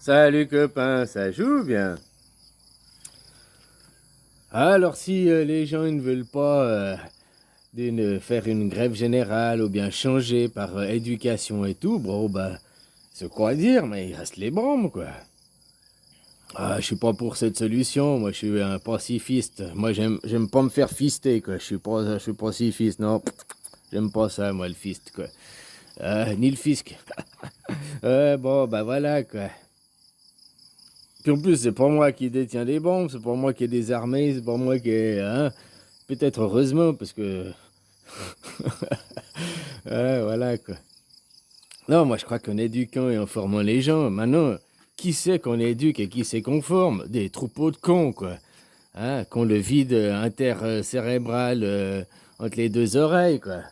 Salut copain, ça joue bien. Alors si les gens ils ne veulent pas faire une grève générale ou bien changer par éducation et tout, bon bah c'est quoi dire, mais il reste les bombes quoi. Ah, je suis pas pour cette solution, moi je suis un pacifiste. Moi j'aime pas me faire fister quoi, je suis pacifiste, non. J'aime pas ça moi le fist quoi. Ni le fisc. Bon bah voilà quoi. Puis en plus, c'est pas moi qui détiens les bombes, c'est pas moi qui ai des armées, c'est pas moi qui ai. Hein? Peut-être heureusement, parce que. Voilà quoi. Non, moi je crois qu'en éduquant et en formant les gens, maintenant, qui c'est qu'on éduque et qui c'est qu'on forme? Des troupeaux de cons, quoi. Hein? Qu'on le vide intercérébral entre les deux oreilles, quoi.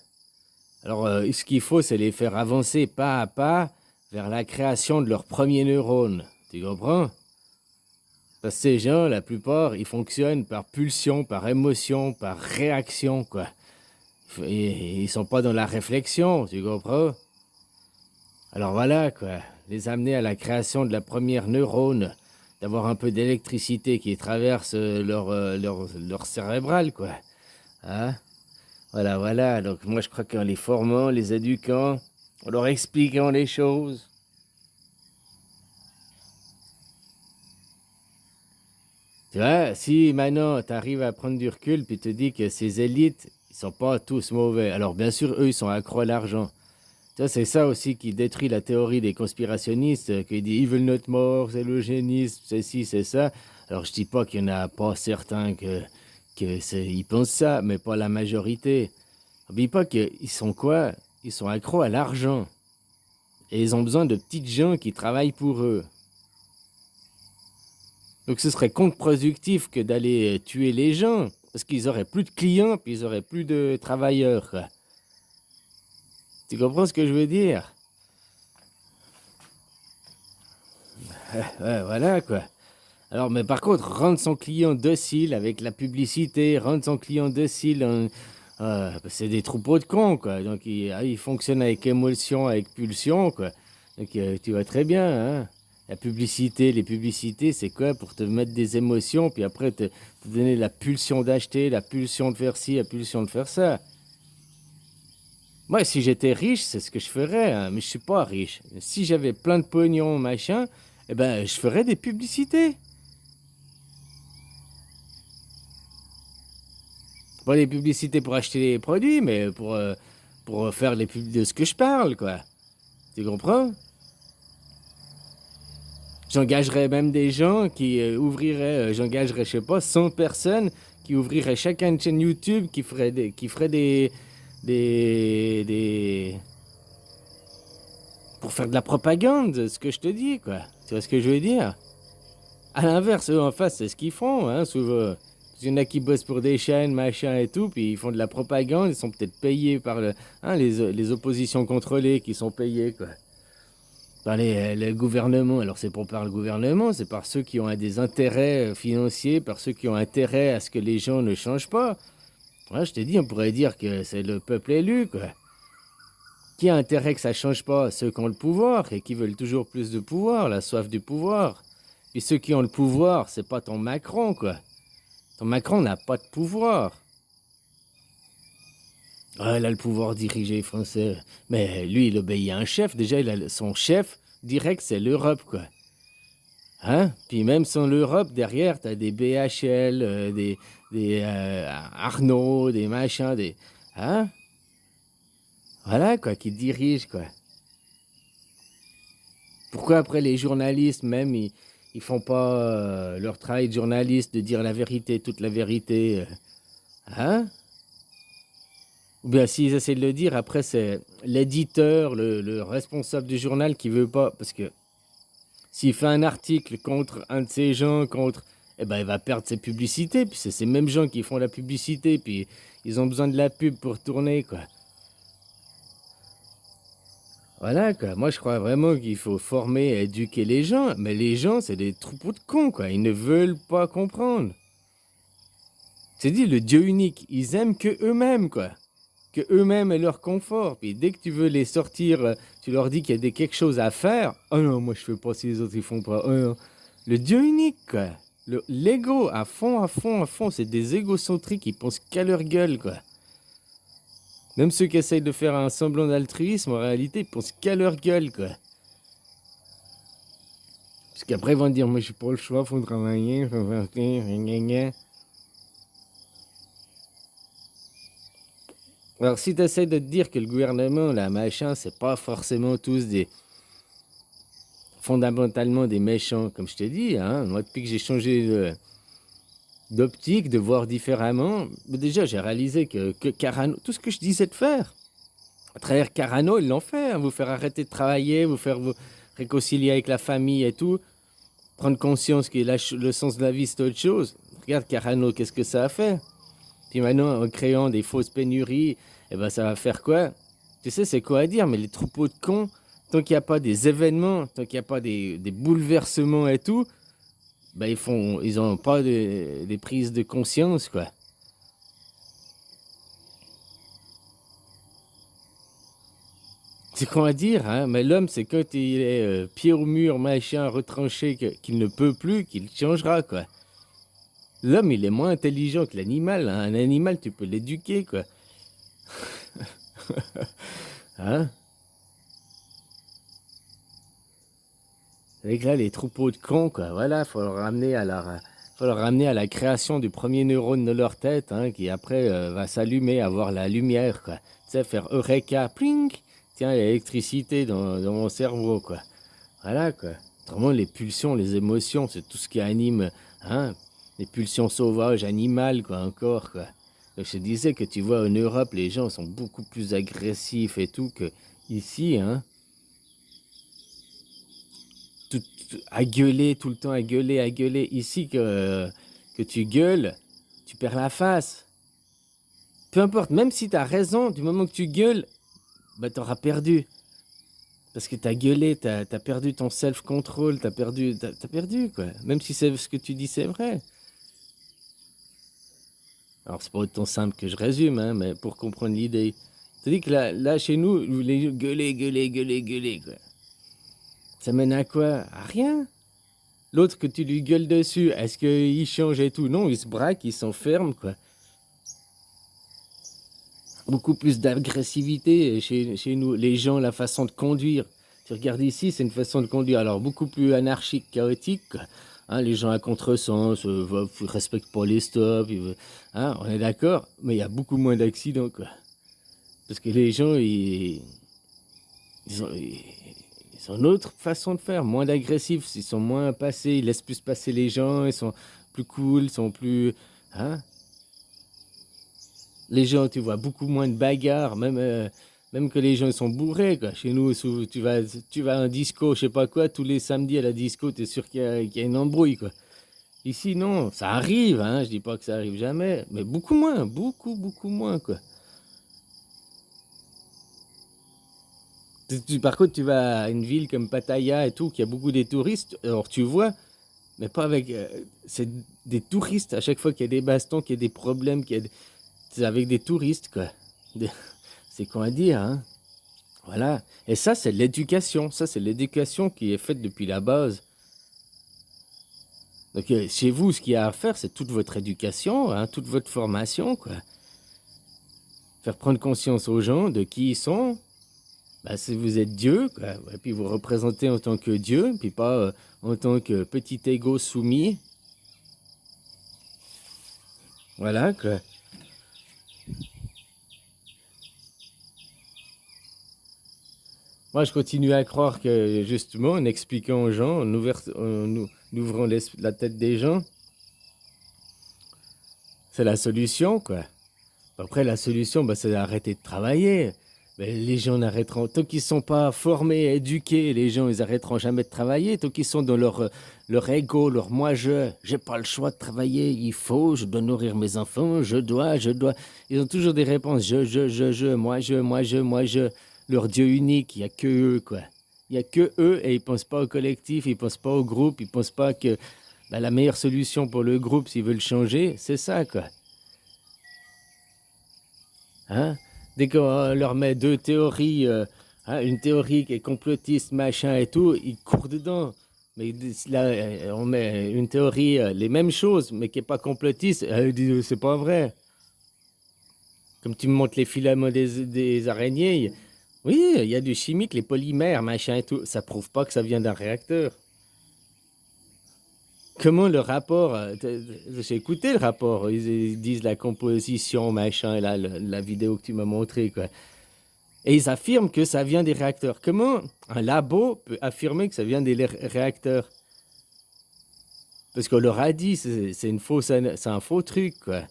Alors, ce qu'il faut, c'est les faire avancer pas à pas vers la création de leurs premiers neurones. Tu comprends? Parce que ces gens, la plupart, ils fonctionnent par pulsion, par émotion, par réaction, quoi. Ils sont pas dans la réflexion, tu comprends? Alors voilà, quoi. Les amener à la création de la première neurone, d'avoir un peu d'électricité qui traverse leur cérébral, quoi. Hein? Voilà, voilà. Donc moi, je crois qu'en les formant, les éduquant, en leur expliquant les choses. Tu vois, si maintenant tu arrives à prendre du recul puis te dis que ces élites, ils sont pas tous mauvais. Alors bien sûr, eux, ils sont accros à l'argent. Tu vois, c'est ça aussi qui détruit la théorie des conspirationnistes, qui dit ils veulent notre mort, c'est l'eugénisme, c'est ci, c'est ça. Alors je dis pas qu'il y en a pas certains ils pensent ça, mais pas la majorité. N'oublie pas qu'ils sont quoi? Ils sont accros à l'argent. Et ils ont besoin de petites gens qui travaillent pour eux. Donc ce serait contre-productif que d'aller tuer les gens, parce qu'ils auraient plus de clients, puis ils auraient plus de travailleurs, quoi. Tu comprends ce que je veux dire? Ouais, voilà, quoi. Alors, mais par contre, rendre son client docile avec la publicité, rendre son client docile, c'est des troupeaux de cons, quoi. Donc, ils fonctionnent avec émotion, avec pulsion, quoi. Donc, tu vois très bien, hein. La publicité, les publicités, c'est quoi? Pour te mettre des émotions, puis après te donner la pulsion d'acheter, la pulsion de faire ci, la pulsion de faire ça. Moi, si j'étais riche, c'est ce que je ferais, hein, mais je suis pas riche. Si j'avais plein de pognon, machin, eh ben, je ferais des publicités. Pas des publicités pour acheter des produits, mais pour faire les pubs de ce que je parle, quoi. Tu comprends? J'engagerais même des gens qui j'engagerais, je sais pas, 100 personnes qui ouvriraient chacun une chaîne YouTube, qui ferait des, pour faire de la propagande, ce que je te dis, quoi. Tu vois ce que je veux dire? À l'inverse, eux en face, c'est ce qu'ils font, hein, souvent. Il y en a qui bossent pour des chaînes, machin et tout, puis ils font de la propagande, ils sont peut-être payés par les oppositions contrôlées qui sont payées, quoi. Par le gouvernement. Alors c'est pour par le gouvernement, c'est par ceux qui ont des intérêts financiers, par ceux qui ont intérêt à ce que les gens ne changent pas. Ouais, je t'ai dit, on pourrait dire que c'est le peuple élu, quoi. Qui a intérêt que ça change pas? Ceux qui ont le pouvoir et qui veulent toujours plus de pouvoir, la soif du pouvoir. Puis ceux qui ont le pouvoir, c'est pas ton Macron, quoi. Ton Macron n'a pas de pouvoir. Ah, il a le pouvoir de diriger les Français. Mais lui, il obéit à un chef. Déjà, son chef direct, c'est l'Europe, quoi. Hein? Puis même sans l'Europe, derrière, t'as des BHL, des Arnaud, des machins, des... Hein? Voilà, quoi, qui dirigent, quoi. Pourquoi après les journalistes, même, ils font pas leur travail de journaliste, de dire la vérité, toute la vérité, hein? Ou bien s'ils essaient de le dire, après c'est l'éditeur, le responsable du journal qui veut pas, parce que s'il fait un article contre un de ces gens, eh ben il va perdre ses publicités, puis c'est ces mêmes gens qui font la publicité, puis ils ont besoin de la pub pour tourner, quoi. Voilà, quoi. Moi, je crois vraiment qu'il faut former et éduquer les gens, mais les gens, c'est des troupeaux de cons, quoi. Ils ne veulent pas comprendre. C'est dit, le Dieu unique, ils aiment que eux-mêmes, quoi. que eux-mêmes et leur confort. Puis dès que tu veux les sortir, tu leur dis qu'il y a quelque chose à faire. Oh non, moi je fais pas si les autres ils font pas. Oh non. Le Dieu unique, quoi. L'ego, à fond, à fond, à fond. C'est des égocentriques, ils pensent qu'à leur gueule, quoi. Même ceux qui essayent de faire un semblant d'altruisme, en réalité, ils pensent qu'à leur gueule, quoi. Parce qu'après, ils vont dire, moi, j'ai pas le choix, faut travailler, faut faire gna. Alors, si tu essaies de te dire que le gouvernement, là, machin, c'est pas forcément tous fondamentalement des méchants, comme je te dis, hein. Moi, depuis que j'ai changé d'optique, de voir différemment, déjà, j'ai réalisé que Carano, tout ce que je disais de faire, à travers Carano, ils l'ont fait, hein, vous faire arrêter de travailler, vous faire vous réconcilier avec la famille et tout, prendre conscience que le sens de la vie, c'est autre chose. Regarde Carano, qu'est-ce que ça a fait? Puis maintenant, en créant des fausses pénuries, eh ben, ça va faire quoi? Tu sais, c'est quoi à dire, mais les troupeaux de cons, tant qu'il n'y a pas des événements, tant qu'il n'y a pas des bouleversements et tout, ben, ils ont pas des prises de conscience, quoi. C'est quoi à dire, hein? Mais l'homme, c'est quand il est pied au mur, machin, retranché, qu'il ne peut plus, qu'il changera, quoi. L'homme, il est moins intelligent que l'animal, hein. Un animal, tu peux l'éduquer, quoi. Hein? Avec là, les troupeaux de cons, quoi. Voilà, faut leur ramener à la création du premier neurone de leur tête, hein, qui après va s'allumer, avoir la lumière, quoi. Tu sais, faire Eureka, pling, tiens, l'électricité dans mon cerveau, quoi. Voilà, quoi. Autrement, les pulsions, les émotions, c'est tout ce qui anime, hein, les pulsions sauvages, animales, quoi, encore, quoi. Donc, je te disais que tu vois, en Europe, les gens sont beaucoup plus agressifs et tout que ici, hein. À gueuler, tout le temps à gueuler, à gueuler. Ici, que tu gueules, tu perds la face. Peu importe, même si tu as raison, du moment que tu gueules, bah, tu auras perdu. Parce que tu as gueulé, tu as perdu ton self-control, tu as perdu, quoi. Même si ce que tu dis, c'est vrai. Alors, c'est pas autant simple que je résume, hein, mais pour comprendre l'idée. C'est-à-dire que là, chez nous, les gens gueuler, gueuler, gueuler, gueuler, quoi. Ça mène à quoi? À rien. L'autre que tu lui gueules dessus, est-ce qu'il change et tout? Non, il se braque, il s'enferme, quoi. Beaucoup plus d'agressivité chez nous. Les gens, la façon de conduire. Tu regardes ici, c'est une façon de conduire. Alors, beaucoup plus anarchique, chaotique, quoi. Hein, les gens à contresens, ils respectent pas les stops. Hein, on est d'accord, mais il y a beaucoup moins d'accidents, quoi. Parce que les gens, ils ont une autre façon de faire, moins d'agressifs, ils sont moins passés, ils laissent plus passer les gens, ils sont plus cool, ils sont plus... Hein? Les gens, tu vois, beaucoup moins de bagarres, même que les gens ils sont bourrés, quoi. Chez nous, tu vas à un disco, je sais pas quoi, tous les samedis à la disco, tu es sûr qu'il y a une embrouille, quoi. Ici, non, ça arrive, hein, je dis pas que ça arrive jamais, mais beaucoup moins, beaucoup, beaucoup moins, quoi. Par contre, tu vas à une ville comme Pattaya et tout, qui a beaucoup des touristes, alors tu vois, mais pas avec... c'est des touristes, à chaque fois qu'il y a des bastons, qu'il y a des problèmes, c'est avec des touristes, quoi. C'est quoi à dire, hein? Voilà. Et ça, c'est l'éducation. Ça, c'est l'éducation qui est faite depuis la base. Donc, chez vous, ce qu'il y a à faire, c'est toute votre éducation, hein, toute votre formation, quoi. Faire prendre conscience aux gens de qui ils sont. Bah, si vous êtes Dieu, quoi, et puis vous représentez en tant que Dieu, puis pas en tant que petit égo soumis. Voilà, quoi. Moi, je continue à croire que, justement, en expliquant aux gens, en ouvrant la tête des gens, c'est la solution, quoi. Après, la solution, bah, c'est d'arrêter de travailler. Mais les gens n'arrêteront. Tant qu'ils ne sont pas formés, éduqués, les gens, ils arrêteront jamais de travailler. Tant qu'ils sont dans leur ego, leur moi-je. J'ai pas le choix de travailler. Il faut, je dois nourrir mes enfants. Je dois, je dois. Ils ont toujours des réponses. Moi, je. Leur Dieu unique, il n'y a que eux, quoi. Il n'y a que eux et ils ne pensent pas au collectif, ils ne pensent pas au groupe, ils ne pensent pas que bah, la meilleure solution pour le groupe, s'ils veulent changer, c'est ça, quoi. Hein? Dès qu'on leur met deux théories, une théorie qui est complotiste, machin et tout, ils courent dedans. Mais là, on met une théorie, les mêmes choses, mais qui n'est pas complotiste, ils disent c'est pas vrai. Comme tu me montres les filaments des araignées, oui, il y a du chimique, les polymères, machin et tout. Ça prouve pas que ça vient d'un réacteur. Comment le rapport, j'ai écouté le rapport, ils disent la composition, machin, là, la vidéo que tu m'as montrée, quoi. Et ils affirment que ça vient des réacteurs. Comment un labo peut affirmer que ça vient des réacteurs? Parce qu'on leur a dit, c'est un faux truc, quoi.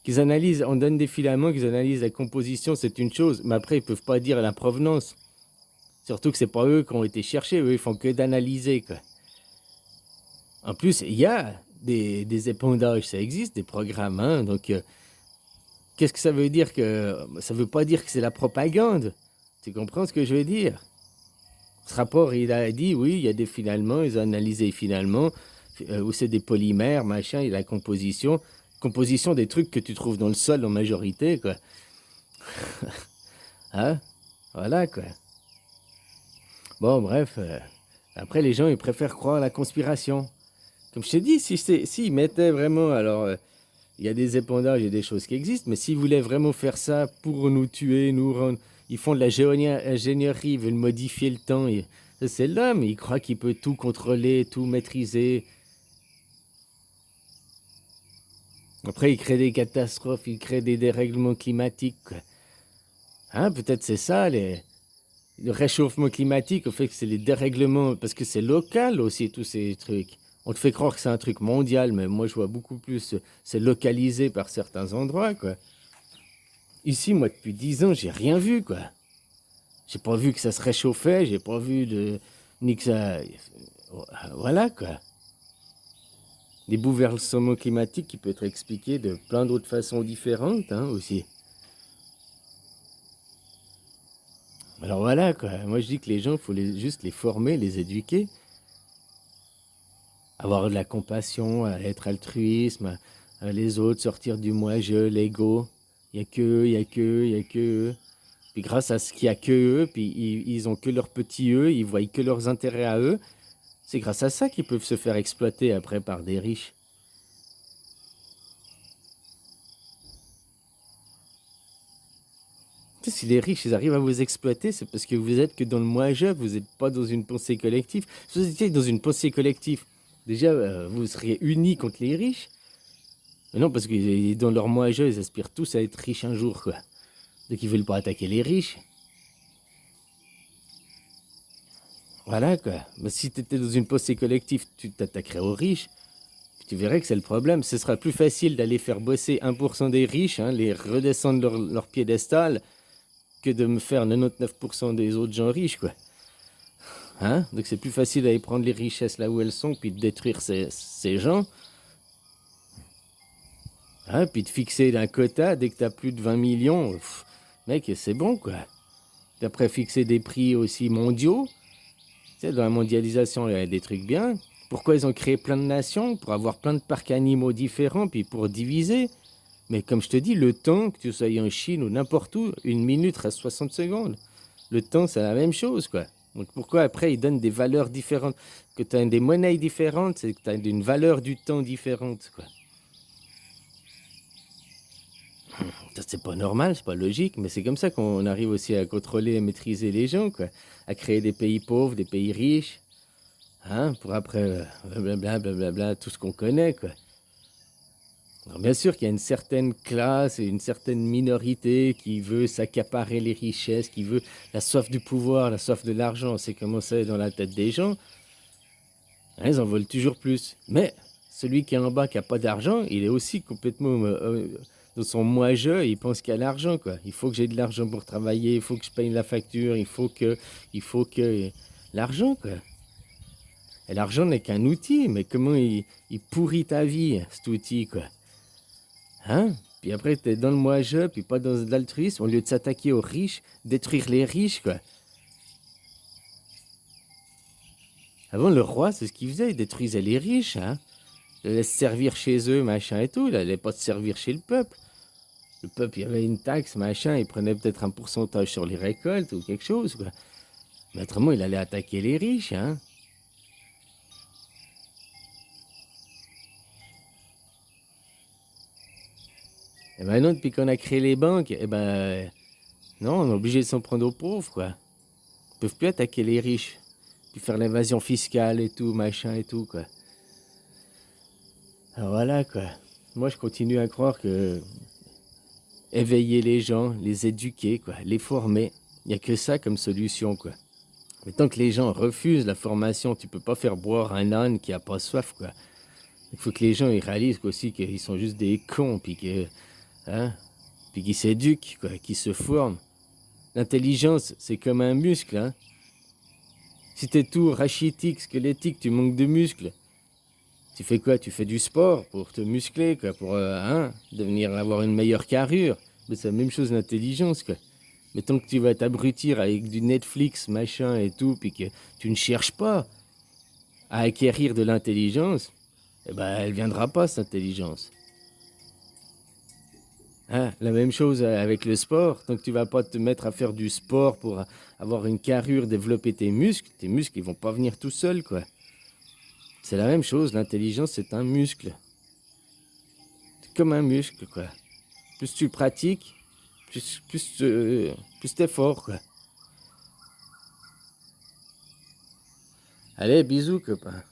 Qu'ils analysent, on donne des filaments, qu'ils analysent la composition, c'est une chose, mais après, ils peuvent pas dire la provenance. Surtout que c'est pas eux qui ont été cherchés, eux, ils font que d'analyser, quoi. En plus, il y a des épandages, ça existe, des programmes, hein, donc qu'est-ce que ça veut dire que... Ça veut pas dire que c'est la propagande. Tu comprends ce que je veux dire? Ce rapport, il a dit, oui, il y a des filaments, ils ont analysé finalement, où c'est des polymères, machin, et la composition des trucs que tu trouves dans le sol en majorité, quoi. Hein? Voilà, quoi. Bon, bref, après, les gens, ils préfèrent croire à la conspiration. Comme je t'ai dit, s'ils mettaient vraiment, alors, il y a des épandages et des choses qui existent, mais s'ils voulaient vraiment faire ça pour nous tuer, nous rendre... Ils font de la ingénierie, ils veulent modifier le temps. C'est l'homme, il croit qu'il peut tout contrôler, tout maîtriser. Après, il crée des catastrophes, il crée des dérèglements climatiques, quoi. Hein, peut-être c'est ça, le réchauffement climatique, au fait que c'est les dérèglements, parce que c'est local aussi, tous ces trucs. On te fait croire que c'est un truc mondial, mais moi, je vois beaucoup plus, c'est localisé par certains endroits, quoi. Ici, moi, depuis 10 ans, j'ai rien vu, quoi. J'ai pas vu que ça se réchauffait, j'ai pas vu ni que ça... Voilà, quoi. Des bouleversements climatiques qui peuvent être expliqués de plein d'autres façons différentes, hein, aussi. Alors voilà, quoi. Moi, je dis que les gens, il faut juste les former, les éduquer. Avoir de la compassion, être altruisme, les autres, sortir du moi-je, l'ego. Il n'y a que eux, il n'y a que eux, il n'y a que eux. Puis grâce à ce qu'il n'y a que eux, puis ils ont que leurs petits eux, ils voient que leurs intérêts à eux, c'est grâce à ça qu'ils peuvent se faire exploiter après par des riches. Tu sais, si les riches, ils arrivent à vous exploiter, c'est parce que vous êtes que dans le moi-je, vous n'êtes pas dans une pensée collective. Si vous étiez dans une pensée collective, déjà, vous seriez unis contre les riches. Mais non, parce que dans leur moi-je, ils aspirent tous à être riches un jour, quoi. Donc ils veulent pas attaquer les riches. Voilà, quoi. Mais si tu étais dans une pensée collective, tu t'attaquerais aux riches. Puis tu verrais que c'est le problème. Ce sera plus facile d'aller faire bosser 1% des riches, hein, les redescendre leur piédestal, que de me faire 99% des autres gens riches, quoi. Hein? Donc c'est plus facile d'aller prendre les richesses là où elles sont, puis de détruire ces gens. Hein? Puis de fixer un quota dès que tu as plus de 20 millions. Mec, c'est bon, quoi. Puis après, fixer des prix aussi mondiaux. Tu sais, dans la mondialisation, il y a des trucs bien. Pourquoi ils ont créé plein de nations? Pour avoir plein de parcs animaux différents, puis pour diviser. Mais comme je te dis, le temps, que tu sois en Chine ou n'importe où, une minute reste 60 secondes. Le temps, c'est la même chose, quoi. Donc pourquoi après ils donnent des valeurs différentes? Que tu as des monnaies différentes, c'est que tu as une valeur du temps différente, quoi. Ça, c'est pas normal, c'est pas logique, mais c'est comme ça qu'on arrive aussi à contrôler et maîtriser les gens, quoi. À créer des pays pauvres, des pays riches, hein, pour après, blablabla, blablabla, tout ce qu'on connaît, quoi. Alors, bien sûr qu'il y a une certaine classe et une certaine minorité qui veut s'accaparer les richesses, qui veut la soif du pouvoir, la soif de l'argent. C'est comment ça est dans la tête des gens. Hein, ils en veulent toujours plus. Mais celui qui est en bas, qui n'a pas d'argent, il est aussi complètement dans son moi-je. Il pense qu'il y a l'argent, quoi. Il faut que j'ai de l'argent pour travailler, il faut que je paye la facture, il faut que... L'argent, quoi. Et l'argent n'est qu'un outil, mais comment il pourrit ta vie, cet outil, quoi. Hein? Puis après, t'es dans le moi-je, puis pas dans l'altruisme, au lieu de s'attaquer aux riches, détruire les riches, quoi. Avant, le roi, c'est ce qu'il faisait, il détruisait les riches, hein. Il les laisse servir chez eux, machin et tout, il allait pas se servir chez le peuple. Le peuple, il y avait une taxe, machin, il prenait peut-être un pourcentage sur les récoltes ou quelque chose, quoi. Mais autrement, il allait attaquer les riches, hein. Et maintenant, depuis qu'on a créé les banques, eh ben, non, on est obligé de s'en prendre aux pauvres, quoi. Ils peuvent plus attaquer les riches, puis faire l'évasion fiscale et tout, machin et tout, quoi. Alors voilà, quoi. Moi, je continue à croire que éveiller les gens, les éduquer, quoi, les former, il n'y a que ça comme solution, quoi. Mais tant que les gens refusent la formation, tu peux pas faire boire un âne qui a pas soif, quoi. Il faut que les gens ils réalisent aussi qu'ils sont juste des cons, puis que, hein, puis qu'ils s'éduquent, quoi, qu'ils se forment. L'intelligence, c'est comme un muscle, hein. Si t'es tout rachitique, squelettique, tu manques de muscles. Tu fais quoi? Tu fais du sport pour te muscler, quoi, pour devenir, avoir une meilleure carrure. Mais c'est la même chose l'intelligence, quoi. Mais tant que tu vas t'abrutir avec du Netflix, machin et tout, puis que tu ne cherches pas à acquérir de l'intelligence, eh ben, elle viendra pas, cette intelligence. Hein, la même chose avec le sport. Tant que tu vas pas te mettre à faire du sport pour avoir une carrure, développer tes muscles ils vont pas venir tout seuls, quoi. C'est la même chose, l'intelligence, c'est un muscle. C'est comme un muscle, quoi. Plus tu pratiques, plus t'es fort, quoi. Allez, bisous, copain.